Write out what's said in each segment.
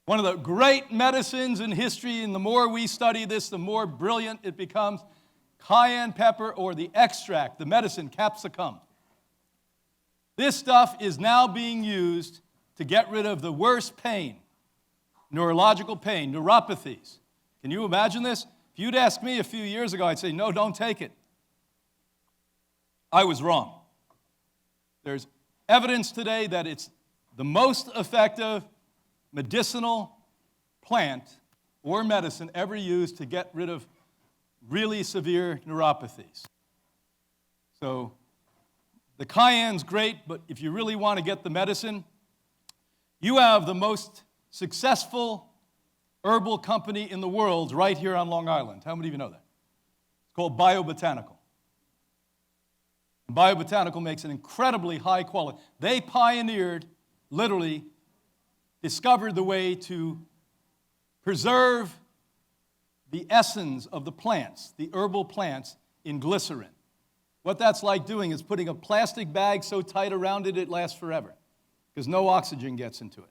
One of the great medicines in history, and the more we study this, the more brilliant it becomes, cayenne pepper, or the extract, the medicine capsicum. This stuff is now being used to get rid of the worst pain, neurological pain, neuropathies. Can you imagine this? If you'd asked me a few years ago, I'd say, no, don't take it. I was wrong. There's evidence today that it's the most effective medicinal plant or medicine ever used to get rid of really severe neuropathies. So the cayenne's great, but if you really want to get the medicine, you have the most successful herbal company in the world right here on Long Island. How many of you know that? It's called Biobotanical. Biobotanical makes an incredibly high quality. They pioneered, literally, discovered the way to preserve the essence of the plants, the herbal plants, in glycerin. What that's like doing is putting a plastic bag so tight around it, it lasts forever, because no oxygen gets into it.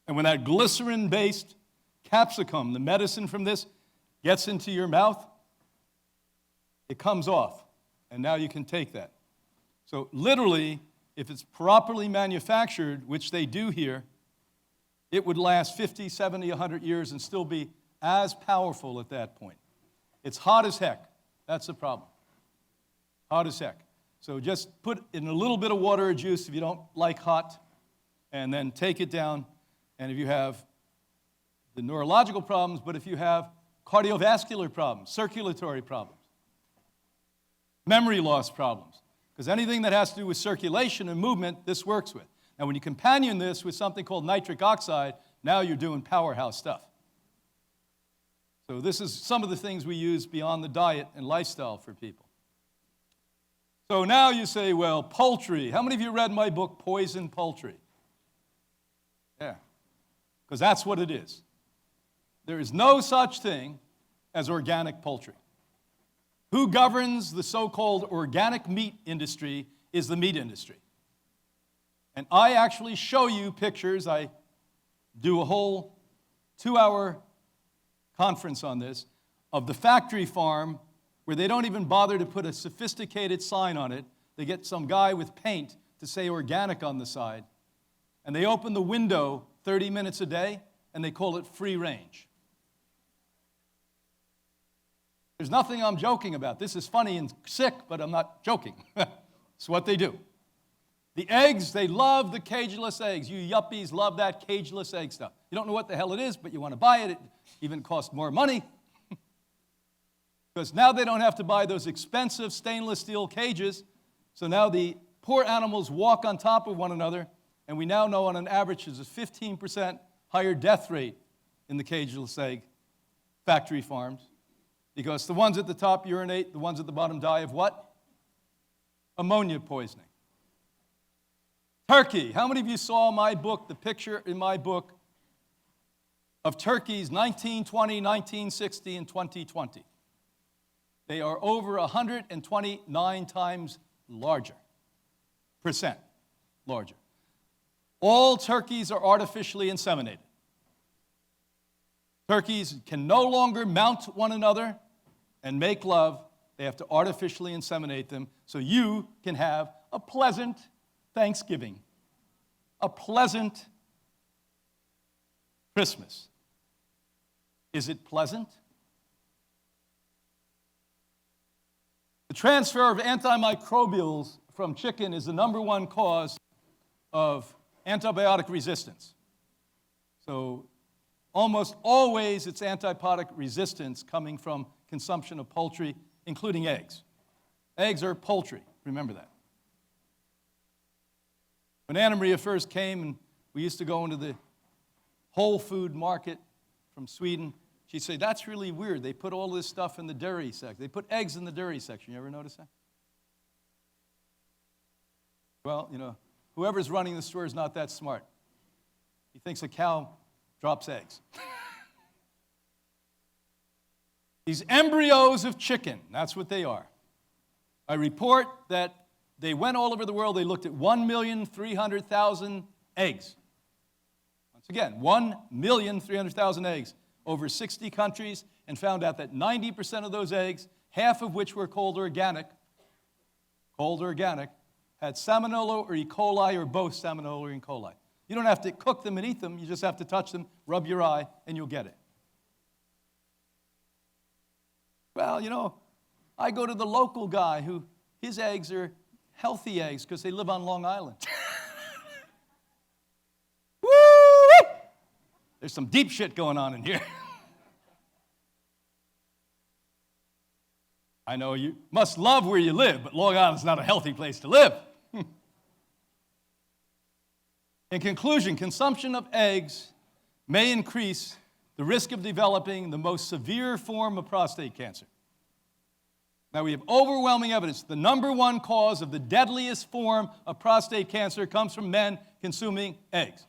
And when that glycerin-based capsicum, the medicine from this, gets into your mouth, it comes off. And now you can take that. So literally, if it's properly manufactured, which they do here, it would last 50, 70, 100 years and still be as powerful at that point. It's hot as heck. That's the problem. Hot as heck. So just put in a little bit of water or juice if you don't like hot, and then take it down. And if you have the neurological problems, but if you have cardiovascular problems, circulatory problems, memory loss problems, because anything that has to do with circulation and movement, this works with. Now, when you companion this with something called nitric oxide, now you're doing powerhouse stuff. So this is some of the things we use beyond the diet and lifestyle for people. So now you say, well, poultry. How many of you read my book, Poison Poultry? Yeah, because that's what it is. There is no such thing as organic poultry. Who governs the so-called organic meat industry is the meat industry. And I actually show you pictures. I do a whole 2-hour conference on this, of the factory farm where they don't even bother to put a sophisticated sign on it. They get some guy with paint to say organic on the side. And they open the window 30 minutes a day, and they call it free range. There's nothing I'm joking about. This is funny and sick, but I'm not joking. It's what they do. The eggs, they love the cageless eggs. You yuppies love that cageless egg stuff. You don't know what the hell it is, but you want to buy it. It even costs more money. Because now they don't have to buy those expensive stainless steel cages. So now the poor animals walk on top of one another, and we now know on an average there's a 15% higher death rate in the cageless egg factory farms. Because the ones at the top urinate, the ones at the bottom die of what? Ammonia poisoning. Turkey. How many of you saw my book, the picture in my book of turkeys 1920, 1960, and 2020? They are over 129 times larger. Percent larger. All turkeys are artificially inseminated. Turkeys can no longer mount one another and make love. They have to artificially inseminate them so you can have a pleasant Thanksgiving, a pleasant Christmas. Is it pleasant? The transfer of antimicrobials from chicken is the #1 cause of antibiotic resistance. So almost always it's antibiotic resistance coming from consumption of poultry, including eggs. Eggs are poultry, remember that. When Anna Maria first came and we used to go into the whole food market from Sweden, she'd say, that's really weird. They put all this stuff in the dairy section. They put eggs in the dairy section. You ever notice that? Well, you know, whoever's running the store is not that smart. He thinks a cow drops eggs. These embryos of chicken, that's what they are. I report that they went all over the world. They looked at 1,300,000 eggs on Once again, 1,300,000 eggs over 60 countries, and found out that 90% of those eggs, half of which were cold organic, had salmonella or E. coli or both salmonella or E. coli. You don't have to cook them and eat them. You just have to touch them, rub your eye, and you'll get it. Well, you know, I go to the local guy who, his eggs are healthy eggs because they live on Long Island. Woo! There's some deep shit going on in here. I know you must love where you live, but Long Island's not a healthy place to live. In conclusion, consumption of eggs may increase the risk of developing the most severe form of prostate cancer. Now, we have overwhelming evidence. The number one cause of the deadliest form of prostate cancer comes from men consuming eggs.